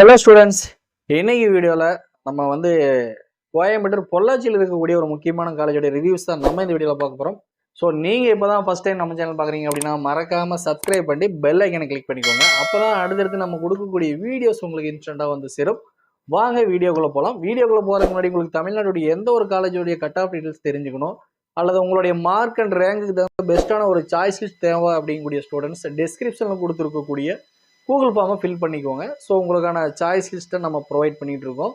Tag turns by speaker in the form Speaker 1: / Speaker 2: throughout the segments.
Speaker 1: Hello students, இன்னைக்கு வீடியோவில் நம்ம வந்து கோயம்புத்தூர் பொள்ளாச்சியில் இருக்கக்கூடிய ஒரு முக்கியமான காலேஜோட ரிவ்யூஸ் தான் நம்ம இந்த வீடியோவில் பார்க்க போகிறோம். ஸோ நீங்கள் இப்போ தான் ஃபஸ்ட் டைம் நம்ம சேனல் பார்க்குறீங்க அப்படின்னா மறக்காமல் சப்ஸ்கிரைப் பண்ணி பெல் ஐக்கனை கிளிக் பண்ணிக்கோங்க. அப்போ தான் அடுத்தடுத்து நம்ம கொடுக்கக்கூடிய வீடியோஸ் உங்களுக்கு இன்ஸ்டண்ட்டாக வந்து சேரும். வாங்க வீடியோக்குள்ளே போகலாம். வீடியோக்குள்ளே போகிறதுக்கு முன்னாடி உங்களுக்கு தமிழ்நாட்டுடைய எந்த ஒரு காலேஜோடைய கட் ஆஃப் டீட்டெயில்ஸ் தெரிஞ்சுக்கணும், அல்லது உங்களுடைய மார்க் அண்ட் ரேங்குக்கு தகுந்த பெஸ்ட்டான ஒரு சாய்ஸ் லிஸ்ட் தேவை அப்படிங்கக்கூடிய ஸ்டூடெண்ட்ஸ் டிஸ்கிரிப்ஷனில் கொடுத்துருக்கக்கூடிய கூகுள் ஃபார்மை ஃபில் பண்ணிக்கோங்க. ஸோ உங்களுக்கான சாய்ஸ் லிஸ்ட்டை நம்ம ப்ரொவைட் பண்ணிகிட்டு இருக்கோம்.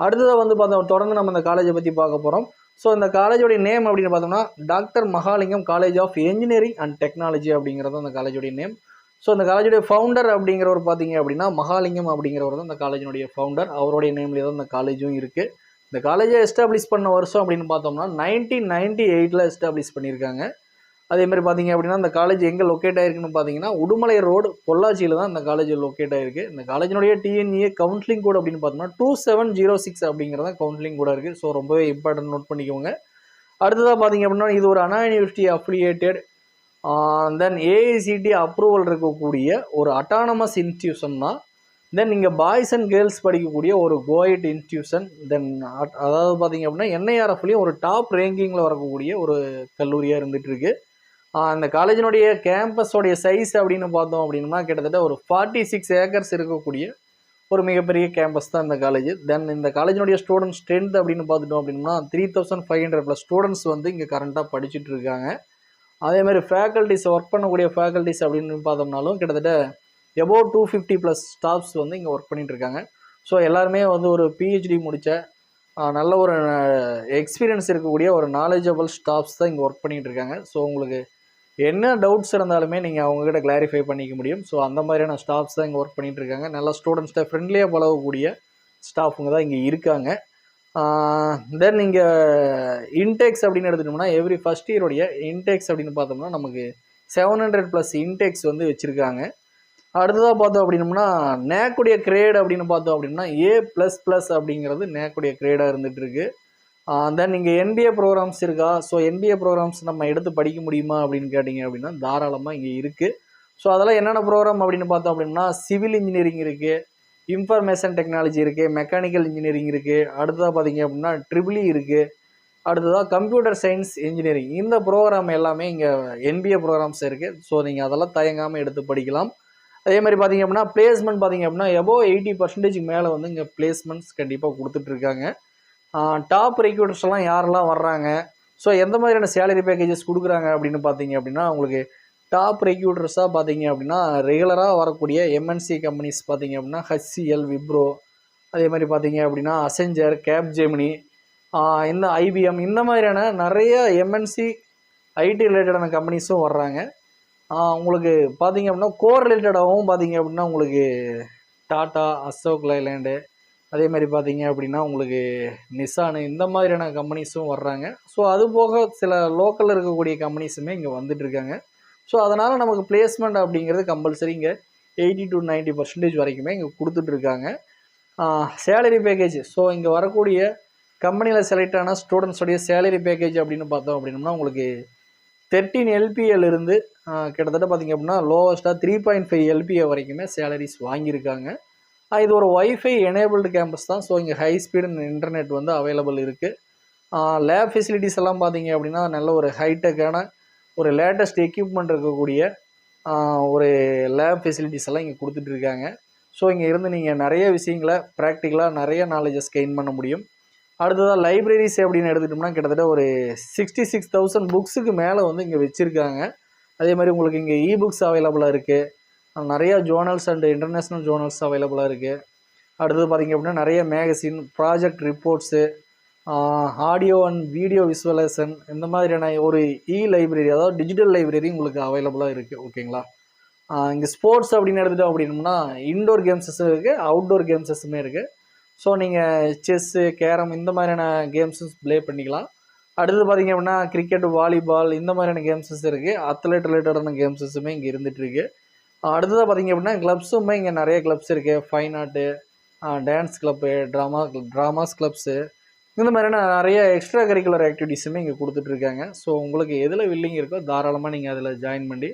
Speaker 1: அடுத்ததாக வந்து பார்த்தோம், தொடர்ந்து நம்ம இந்த காலேஜை பற்றி பார்க்க போகிறோம். ஸோ இந்த காலேஜோடைய நேம் அப்படின்னு பார்த்தோம்னா doctor Mahalingam college of engineering and technology அப்படிங்கிறது அந்த காலேஜோடைய நேம். ஸோ இந்த காலேஜோடைய ஃபவுண்டர் அப்படிங்கிறவர் பார்த்தீங்க அப்படின்னா மகாலிங்கம் அப்படிங்கிறவர் தான் இந்த காலேஜினுடைய ஃபவுண்டர். அவருடைய நேம்லேயே தான் இந்த காலேஜும் இருக்குது. இந்த காலேஜை எஸ்டாப்ளிஷ் பண்ண வருஷம் அப்படின்னு பார்த்தோம்னா 1998 எஸ்டாப்ளிஷ் பண்ணியிருக்காங்க. அதே மாதிரி பார்த்தீங்க அப்படின்னா இந்த காலேஜ் எங்கே லொக்கேட் ஆயிருக்குன்னு பார்த்தீங்கன்னா உடுமலை ரோடு பொள்ளாச்சியில் தான் இந்த காலேஜ் லொக்கேட் ஆயிருக்கு. இந்த காலேஜினுடைய டிஎன்ஏ கவுன்சிலிங் கோட் அப்படின்னு பார்த்தோம்னா 2706 அப்படிங்கிறத கவுன்சிலிங் கூட இருக்குது. ஸோ ரொம்பவே இம்பார்ட்டன்ட் நோட் பண்ணிக்கோங்க. அடுத்ததாக பார்த்தீங்க அப்படின்னா இது ஒரு அண்ணா யூனிவர்சிட்டி அஃபிலியேட்டட் தென் ஏஐசிடி அப்ரூவல் இருக்கக்கூடிய ஒரு அட்டானமஸ் இன்ஸ்டியூஷன் தான். தென் இங்கே பாய்ஸ் அண்ட் கேர்ள்ஸ் படிக்கக்கூடிய ஒரு கோயட் இன்ஸ்டியூஷன். தென் அதாவது பார்த்தீங்க அப்படின்னா என்ஐஆர்எஃப்லேயும் ஒரு டாப் ரேங்கிங்கில் வரக்கூடிய ஒரு கல்லூரியாக இருந்துகிட்டு இருக்கு. அந்த காலேஜினுடைய கேம்பஸோடைய சைஸ் அப்படின்னு பார்த்தோம் அப்படின்னா கிட்டத்தட்ட ஒரு 46 ஏக்கர்ஸ் இருக்கக்கூடிய ஒரு மிகப்பெரிய கேம்பஸ் தான் இந்த காலேஜ். தென் இந்த காலேஜினுடைய ஸ்டூடெண்ட் ஸ்ட்ரென்த் அப்படின்னு பார்த்துட்டோம் அப்படின்னா 3500+ ஸ்டூடெண்ட்ஸ் வந்து இங்கே கரண்ட்டாக படிச்சுட்டு இருக்காங்க. அதேமாதிரி ஃபேக்கல்ட்டிஸ் ஒர்க் பண்ணக்கூடிய ஃபேக்கல்ட்டிஸ் அப்படின்னு பார்த்தோம்னாலும் கிட்டத்தட்ட எபோவ் 250+ ஸ்டாஃப்ஸ் வந்து இங்கே ஒர்க் பண்ணிட்டு இருக்காங்க. ஸோ எல்லாருமே வந்து ஒரு பிஹெச்டி முடித்த நல்ல ஒரு எக்ஸ்பீரியன்ஸ் இருக்கக்கூடிய ஒரு நாலேஜபிள் ஸ்டாஃப்ஸ் தான் இங்கே ஒர்க் பண்ணிகிட்டு இருக்காங்க. ஸோ உங்களுக்கு என்ன டவுட்ஸ் இருந்தாலுமே நீங்கள் அவங்ககிட்ட கிளாரிஃபை பண்ணிக்க முடியும். ஸோ அந்த மாதிரியான ஸ்டாஃப்ஸ் தான் இங்கே ஒர்க் பண்ணிகிட்டு இருக்காங்க. நல்லா ஸ்டூடெண்ட்ஸ்கிட்ட ஃப்ரெண்ட்லியாக பழகக்கூடிய ஸ்டாஃபுங்க தான் இங்கே இருக்காங்க. தென் இங்கே இன்டேக்ஸ் அப்படின்னு எடுத்துட்டோம்னா எவ்ரி ஃபஸ்ட் இயருடைய இன்டேக்ஸ் அப்படின்னு பார்த்தோம்னா நமக்கு 700+ இன்டேக்ஸ் வந்து வச்சுருக்காங்க. அடுத்ததாக பார்த்தோம் அப்படின்னோம்னா நேக்குடைய கிரேட் அப்படின்னு பார்த்தோம் அப்படின்னா A++ அப்படிங்கிறது நேக்குடைய கிரேடாக இருந்துகிட்டு இருக்குது. தென் இங்கே NBA ப்ரோக்ராம்ஸ் இருக்கா? ஸோ NBA ப்ரோக்ராம்ஸ் நம்ம எடுத்து படிக்க முடியுமா அப்படின்னு கேட்டிங்க அப்படின்னா தாராளமாக இங்கே இருக்குது. ஸோ அதெல்லாம் என்னென்ன ப்ரோக்ராம் அப்படின்னு பார்த்தோம் அப்படின்னா சிவில் இன்ஜினியரிங் இருக்குது, இன்ஃபர்மேஷன் டெக்னாலஜி இருக்குது, மெக்கானிக்கல் இன்ஜினியரிங் இருக்குது, அடுத்ததாக பார்த்தீங்க அப்படின்னா ட்ரிபிள் இருக்குது, அடுத்ததாக கம்ப்யூட்டர் சயின்ஸ் இன்ஜினியரிங். இந்த ப்ரோக்ராம் எல்லாமே இங்கே NBA ப்ரோக்ராம்ஸ் இருக்குது. ஸோ நீங்கள் அதெல்லாம் தயங்காமல் எடுத்து படிக்கலாம். அதே மாதிரி பார்த்தீங்க அப்படின்னா பிளேஸ்மெண்ட் பார்த்தீங்க அப்படின்னா எபோவ் 80% மேலே வந்து இங்கே பிளேஸ்மெண்ட்ஸ் கண்டிப்பாக கொடுத்துட்ருக்காங்க. டாப் ரெக்ரூட்டர்ஸ் எல்லாம் யாரெல்லாம் வர்றாங்க, ஸோ எந்த மாதிரியான சேலரி பேக்கேஜஸ் கொடுக்குறாங்க அப்படின்னு பார்த்தீங்க அப்படின்னா உங்களுக்கு டாப் ரெக்ரூட்டர்ஸாக பார்த்தீங்க அப்படின்னா ரெகுலராக வரக்கூடிய எம்என்சி கம்பெனிஸ் பார்த்தீங்க அப்படின்னா HCL, விப்ரோ, அதே மாதிரி பார்த்தீங்க அப்படின்னா அசெஞ்சர், கேப்ஜெமினி, இந்த IBM, இந்த மாதிரியான நிறைய எம்என்சி ஐடி ரிலேட்டடான கம்பெனிஸும் வர்றாங்க. உங்களுக்கு பார்த்தீங்க அப்படின்னா கோர் ரிலேட்டடாகவும் பார்த்தீங்க அப்படின்னா உங்களுக்கு டாட்டா, அசோக் லைலேண்டு, அதே மாதிரி பார்த்தீங்க அப்படின்னா உங்களுக்கு நிசானு, இந்த மாதிரியான கம்பெனிஸும் வர்றாங்க. ஸோ அது போக சில லோக்கலில் இருக்கக்கூடிய கம்பெனிஸுமே இங்கே வந்துட்டுருக்காங்க. ஸோ அதனால் நமக்கு பிளேஸ்மெண்ட் அப்படிங்கிறது கம்பல்சரி இங்கே 80 to 90% வரைக்குமே இங்கே கொடுத்துட்ருக்காங்க. சேலரி பேக்கேஜ், ஸோ இங்கே வரக்கூடிய கம்பெனியில் செலக்ட் ஆன ஸ்டூடெண்ட்ஸோடைய சேலரி பேக்கேஜ் அப்படின்னு பார்த்தோம் அப்படின்னோம்னா உங்களுக்கு 13 LPA இருந்து கிட்டத்தட்ட பார்த்திங்க அப்படின்னா லோவஸ்ட்டாக 3.5 LPA வரைக்குமே சேலரிஸ் வாங்கியிருக்காங்க. இது ஒரு ஒய்ஃபை எனேபிள்டு கேம்பஸ் தான். ஸோ இங்கே ஹை ஸ்பீடு இன்டர்நெட் வந்து அவைலபிள் இருக்குது. லேப் ஃபெசிலிட்டிஸ் எல்லாம் பார்த்தீங்க அப்படின்னா நல்ல ஒரு ஹைடெக்கான ஒரு லேட்டஸ்ட் எக்யூப்மெண்ட் இருக்கக்கூடிய ஒரு லேப் ஃபெசிலிட்டிஸ் எல்லாம் இங்கே கொடுத்துட்ருக்காங்க. ஸோ இங்கே இருந்து நீங்கள் நிறைய விஷயங்களை ப்ராக்டிக்கலாக நிறைய நாலேஜஸ் கெயின் பண்ண முடியும். அடுத்ததாக லைப்ரரிஸ் அப்படின்னு எடுத்துக்கிட்டோம்னா கிட்டத்தட்ட ஒரு 66,000 புக்ஸுக்கு மேலே வந்து இங்கே வச்சுருக்காங்க. அதே மாதிரி உங்களுக்கு இங்கே இபுக்ஸ் அவைலபிளாக இருக்குது. நிறைய ஜோர்னல்ஸ் அண்ட் இன்டர்நேஷ்னல் ஜோர்னல்ஸ் அவைலபிளாக இருக்குது. அடுத்தது பார்த்திங்க அப்படின்னா நிறைய magazine, project reports, audio and video visualisation, இந்த மாதிரியான ஒரு லைப்ரரி, அதாவது டிஜிட்டல் லைப்ரரி உங்களுக்கு அவைலபிளாக இருக்குது. ஓகேங்களா? இங்கே ஸ்போர்ட்ஸ் அப்படின்னு எடுத்துகிட்டோம் அப்படின்னோம்னா இன்டோர் கேம்ஸஸும் இருக்குது, அவுட்டோர் கேம்ஸஸுமே இருக்குது. ஸோ நீங்கள் செஸ்ஸு, கேரம், இந்த மாதிரியான கேம்ஸஸ் ப்ளே பண்ணிக்கலாம். அடுத்தது பார்த்திங்க அப்படின்னா கிரிக்கெட், வாலிபால், இந்த மாதிரியான கேம்ஸஸ் இருக்குது. அத்லெட் ரிலேட்டடான கேம்ஸஸுமே இங்கே இருந்துகிட்ருக்கு. அடுத்ததாக பார்த்திங்க அப்படின்னா கிளப்ஸுமே இங்கே நிறைய கிளப்ஸ் இருக்குது. Fine art, dance club, dramas clubs, இந்த மாதிரியான நிறைய எக்ஸ்ட்ரா கரிக்குலர் ஆக்டிவிட்டீஸுமே இங்கே கொடுத்துட்ருக்காங்க. ஸோ உங்களுக்கு எதில் வில்லிங் இருக்கோ தாராளமாக நீங்கள் அதில் ஜாயின் பண்ணி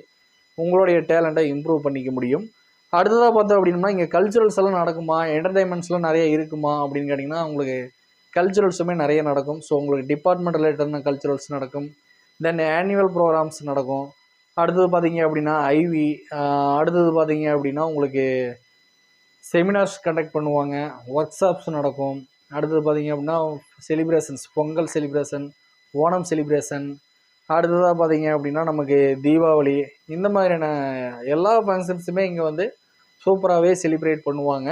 Speaker 1: உங்களுடைய டேலண்ட்டை இம்ப்ரூவ் பண்ணிக்க முடியும். அடுத்ததாக பார்த்தோம் அப்படின்னா இங்கே கல்ச்சுரல்ஸ் எல்லாம் நடக்குமா, என்டர்டைன்மெண்ட்ஸ்லாம் நிறைய இருக்குமா அப்படின்னு கேட்டிங்கன்னா உங்களுக்கு கல்ச்சுரல்ஸுமே நிறைய நடக்கும். ஸோ உங்களுக்கு டிபார்ட்மெண்ட் ரிலேட்டடான கல்ச்சுரல்ஸ் நடக்கும். தென் ஆனுவல் ப்ரோக்ராம்ஸ் நடக்கும். அடுத்தது பார்த்தீங்க அப்படின்னா ஐவி, அடுத்தது பார்த்தீங்க அப்படின்னா உங்களுக்கு செமினார்ஸ் கண்டக்ட் பண்ணுவாங்க, ஒர்க் ஷாப்ஸ் நடக்கும். அடுத்தது பார்த்தீங்க அப்படின்னா celebrations, Pongal celebration, Onam celebration, அடுத்ததாக பார்த்தீங்க அப்படின்னா நமக்கு தீபாவளி, இந்த மாதிரியான எல்லா ஃபங்க்ஷன்ஸுமே இங்கே வந்து சூப்பராகவே செலிப்ரேட் பண்ணுவாங்க.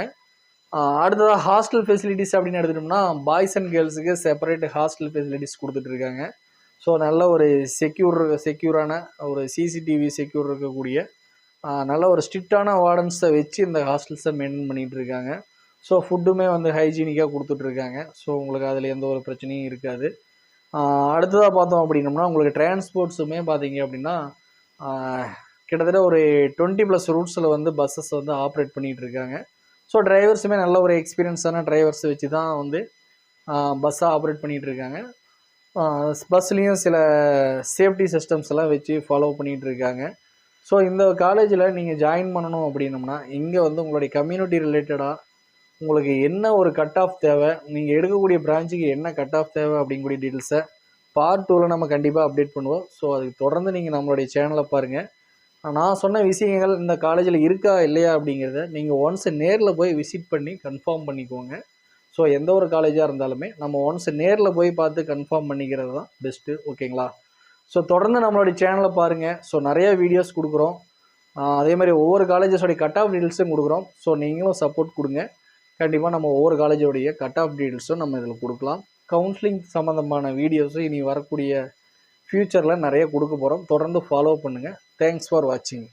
Speaker 1: அடுத்ததாக ஹாஸ்டல் ஃபெசிலிட்டிஸ் அப்படின்னு எடுத்துட்டோம்னா பாய்ஸ் அண்ட் கேர்ள்ஸுக்கு செப்பரேட் ஹாஸ்டல் ஃபெசிலிட்டிஸ் கொடுத்துட்ருக்காங்க. ஸோ நல்ல ஒரு செக்யூரான ஒரு சிசிடிவி செக்யூர் இருக்கக்கூடிய நல்ல ஒரு ஸ்ட்ரிக்டான வார்டன்ஸை வச்சு இந்த ஹாஸ்டல்ஸை மெயின்டைன் பண்ணிகிட்டு இருக்காங்க. ஸோ ஃபுட்டுமே வந்து ஹைஜீனிக்காக கொடுத்துட்ருக்காங்க. ஸோ உங்களுக்கு அதில் எந்த ஒரு பிரச்சனையும் இருக்காது. அடுத்ததாக பார்த்தோம் அப்படின்னோம்னா உங்களுக்கு டிரான்ஸ்போர்ட்ஸுமே பார்த்தீங்க அப்படின்னா கிட்டத்தட்ட ஒரு 20+ ரூட்ஸில் வந்து பஸ்ஸஸ் வந்து ஆப்ரேட் பண்ணிகிட்டு இருக்காங்க. ஸோ டிரைவர்ஸுமே நல்ல ஒரு எக்ஸ்பீரியன்ஸான டிரைவர்ஸை வச்சு தான் வந்து பஸ்ஸை ஆப்ரேட் பண்ணிகிட்டு இருக்காங்க. பஸ்லேயும் சில சேஃப்டி சிஸ்டம்ஸ் எல்லாம் வச்சு ஃபாலோ பண்ணிகிட்டு இருக்காங்க. ஸோ இந்த காலேஜில் நீங்கள் ஜாயின் பண்ணணும் அப்படின்னோம்னா இங்கே வந்து உங்களுடைய கம்யூனிட்டி ரிலேட்டடாக உங்களுக்கு என்ன ஒரு கட் ஆஃப் தேவை, நீங்கள் எடுக்கக்கூடிய பிரான்ச்சுக்கு என்ன கட் ஆஃப் தேவை அப்படிங்கக்கூடிய டீட்டெயில்ஸை பார்ட் 2ல் நம்ம கண்டிப்பாக அப்டேட் பண்ணுவோம். ஸோ அதுக்கு தொடர்ந்து நீங்கள் நம்மளுடைய சேனலை பாருங்கள். நான் சொன்ன விஷயங்கள் இந்த காலேஜில் இருக்கா இல்லையா அப்படிங்கிறத நீங்கள் ஒன்ஸ் நேரில் போய் விசிட் பண்ணி கன்ஃபார்ம் பண்ணிக்கோங்க. ஸோ எந்த ஒரு காலேஜாக இருந்தாலுமே நம்ம ஒன்ஸ் நேரில் போய் பார்த்து கன்ஃபார்ம் பண்ணிக்கிறது தான் பெஸ்ட்டு. ஓகேங்களா? ஸோ தொடர்ந்து நம்மளுடைய சேனலை பாருங்கள். ஸோ நிறைய வீடியோஸ் கொடுக்குறோம். அதே மாதிரி ஒவ்வொரு காலேஜஸோடைய கட் ஆஃப் டீட்டெயில்ஸும் கொடுக்குறோம். ஸோ நீங்களும் சப்போர்ட் கொடுங்க. கண்டிப்பாக நம்ம ஒவ்வொரு காலேஜோடைய கட் ஆஃப் டீட்டெயில்ஸும் நம்ம இதில் கொடுக்கலாம். கவுன்சிலிங் சம்மந்தமான வீடியோஸும் இனி வரக்கூடிய ஃப்யூச்சரில் நிறைய கொடுக்க போகிறோம். தொடர்ந்து ஃபாலோ பண்ணுங்கள். தேங்க்ஸ் ஃபார் வாட்சிங்.